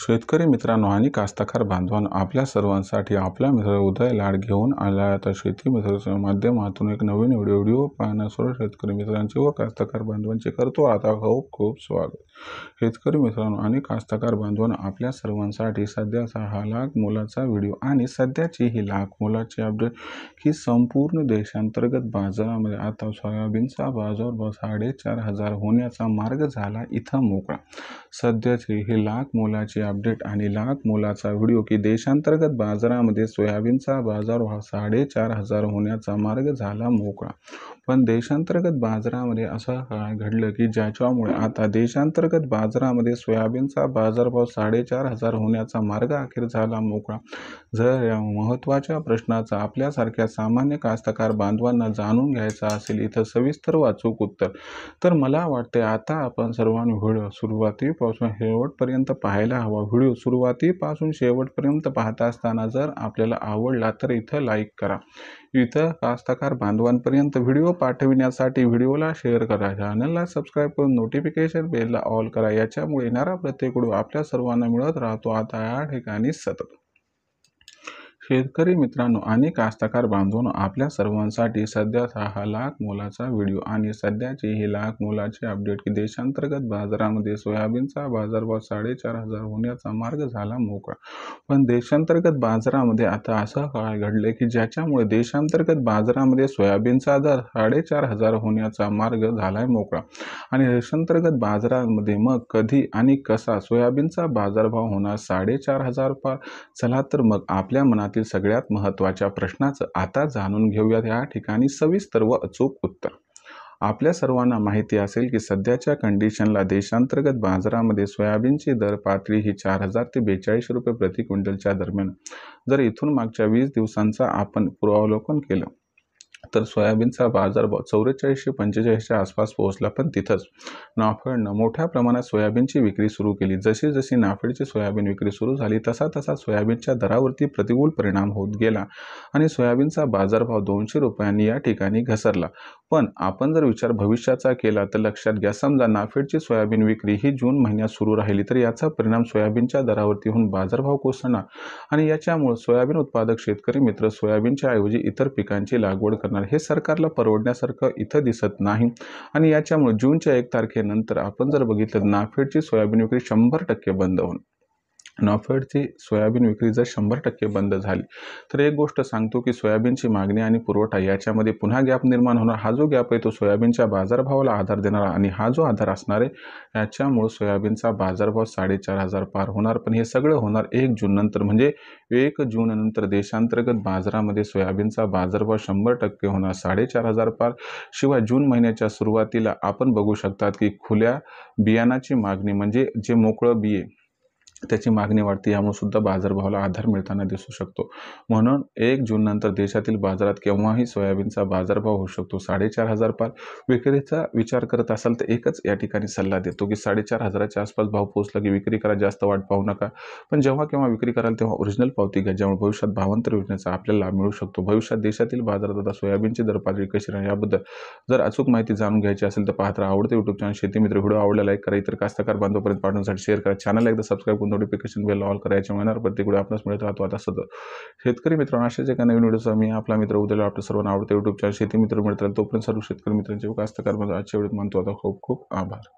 शेतकरी मित्रांनो आणि कास्तकार बांधवांनो, आपल्या सर्वांसाठी आपला मित्र उदय लाड घेऊन आला आहे. आता शेती मित्राच्या माध्यमातून एक नवीन व्हिडिओ पाहण्यास शेतकरी मित्रांचे व कास्तकार बांधवांचे करतो आता खूप खूप स्वागत. शेतकरी मित्रांनो आणि कास्तकार बांधवांनो, आपल्या सर्वांसाठी सध्याचा हा लाख मोलाचा व्हिडिओ आणि सध्याची ही लाख मोलाची अपडेट ही संपूर्ण देशांतर्गत बाजारामध्ये आता सोयाबीनचा बाजारभाव 4,500 होण्याचा मार्ग झाला इथं मोकळा. सध्याची ही लाख मोलाची अपडेट आणि लाख मोलाचा व्हिडिओ की देशांतर्गत बाजारामध्ये सोयाबीनचा बाजारभाव 4,500 होण्याचा मार्ग झाला मोकळा. पण देशांतर्गत बाजारामध्ये असं काय घडलं की ज्याच्यामुळे आता देशांतर्गत बाजारामध्ये सोयाबीनचा बाजारभाव 4,500 होण्याचा मार्ग अखेर झाला मोकळा. जर या महत्त्वाच्या प्रश्नाचा आपल्यासारख्या सामान्य कास्तकार बांधवांना जाणून घ्यायचा असेल इथं सविस्तर अचूक उत्तर, तर मला वाटते आता आपण सर्वांनी व्हिडिओ सुरुवातीपासून शेवटपर्यंत पाहायला हवा. व्हिडिओ सुरुवातीपासून शेवटपर्यंत पाहता असताना जर आपल्याला आवडला तर इथं लाईक करा. इथं कास्तकार बांधवांपर्यंत व्हिडिओ पाठविण्यासाठी व्हिडिओला शेअर करा, चॅनलला सबस्क्राईब करून नोटिफिकेशन बेलला ऑल करा. याच्यामुळे येणारा प्रत्येक व्हिडिओ आपल्या सर्वांना मिळत राहतो. आता या ठिकाणी सतत शेतकरी मित्रांनो आणि कास्तकार बांधवांनो, आपल्या सर्वांसाठी सध्याचा हा लाख मोलाचा व्हिडिओ आणि सध्याची ही लाख मोलाची अपडेट की देशांतर्गत बाजारामध्ये सोयाबीनचा बाजारभाव 4,500 होण्याचा मार्ग झाला मोकळा. पण देशांतर्गत बाजारामध्ये आता असं काय घडले की ज्याच्यामुळे देशांतर्गत बाजारामध्ये सोयाबीनचा दर 4,500 होण्याचा मार्ग झालाय मोकळा. आणि देशांतर्गत बाजारामध्ये मग कधी आणि कसा सोयाबीनचा बाजारभाव होणार 4,500 पार? चला तर मग आपल्या मनात सगळ्यात महत्त्वाच्या प्रश्नाचं आता जाणून घेऊयात या ठिकाणी सविस्तर व अचूक उत्तर. आपल्या सर्वांना माहिती असेल की सध्याच्या कंडिशनला देशांतर्गत बाजारामध्ये सोयाबीनची दर पातळी ही 4,000 ते 42 रुपये प्रति क्विंटलच्या दरम्यान. जर इथून मागच्या 20 दिवसांचा आपण पूर्वावलोकन केलं तर सोयाबीनचा बाजारभाव 4445च्या आसपास पोहोचला. पण तिथंच नाफेडनं मोठ्या प्रमाणात सोयाबीनची विक्री सुरू केली. जशी जशी नाफेडची सोयाबीन विक्री सुरू झाली तसा तसा सोयाबीनच्या दरावरती प्रतिकूल परिणाम होत गेला आणि सोयाबीनचा बाजारभाव 200 रुपयांनी या ठिकाणी घसरला. पण आपण जर विचार भविष्याचा केला तर लक्षात घ्या, समजा नाफेडची सोयाबीन विक्री ही जून महिन्यात सुरू राहिली तर याचा परिणाम सोयाबीनच्या दरावरती होऊन बाजारभाव कोसळणार आणि याच्यामुळे सोयाबीन उत्पादक शेतकरी मित्र सोयाबीनच्या ऐवजी इतर पिकांची लागवड करणार. हे सरकारला परवडण्यासारखं इथं दिसत नाही आणि याच्यामुळे जूनच्या 1 तारखेनंतर आपण जर बघितलं नाफेडची सोयाबीन विक्री 100% बंद होईल. नाफेडची सोयाबीन विक्री जर 100% बंद झाली तर एक गोष्ट सांगतो की सोयाबीनची मागणी आणि पुरवठा याच्यामध्ये पुन्हा गॅप निर्माण होणार. हा जो गॅप आहे तो सोयाबीनच्या बाजारभावाला आधार देणार आणि हा जो आधार असणार आहे याच्यामुळे सोयाबीनचा बाजारभाव 4,500 पार होणार. पण हे सगळं होणार 1 जून नंतर, म्हणजे 1 जून नंतर देशांतर्गत बाजारामध्ये सोयाबीनचा बाजारभाव 100% होणार 4,500 पार. शिवाय जून महिन्याच्या सुरुवातीला आपण बघू शकतात की खुल्या बियाणाची मागणी म्हणजे जे मोकळं बिये त्याची मागणी वाढते, यामुळे सुद्धा बाजारभावाला आधार मिळताना दिसू शकतो. म्हणून 1 जून नंतर देशातील बाजारात केव्हाही सोयाबीनचा बाजारभाव होऊ शकतो 4,500 पार. विक्रीचा विचार करत असाल तर एकच या ठिकाणी सल्ला देतो की 4,500च्या आसपास भाव पोहोचला की विक्री करा, जास्त वाट पाहू नका. पण जेव्हा केव्हा विक्री कराल तेव्हा ओरिजिनल पावती घ्या, ज्यामुळे भविष्यात भावांतर योजनेचा आपल्याला लाभ मिळू शकतो. भविष्यात देशातील बाजारात आता सोयाबीनची दर पातळी कशी राहील याबद्दल जर अचूक माहिती जाणून घ्यायची असेल तर पाहत राहा आवडते YouTube चॅनल शेती मित्र. व्हिडिओ आवडला लाईक करा, इतर कास्तकार बांधवांपर्यंत पाठवण्यासाठी शेअर करा, चॅनलला एकदा सबस्क्राईब करून नोटिफिकेशन बेल ऑल करायच्या येणार प्रत्येक व्हिडिओ आपणास मिळत राहतो आता सतत. शेतकरी मित्रांनो, अशाच एका नवीन व्हिडिओचा मी आपला मित्र उद्याला आपल्या सर्वांना आवडते YouTube चॅनल शेती मित्र मिळत राहील. तोपर्यंत सर्व शेतकरी मित्रांचे व कास्तकार आजच्या व्हिडिओत मानतो आता खूप खूप आभार.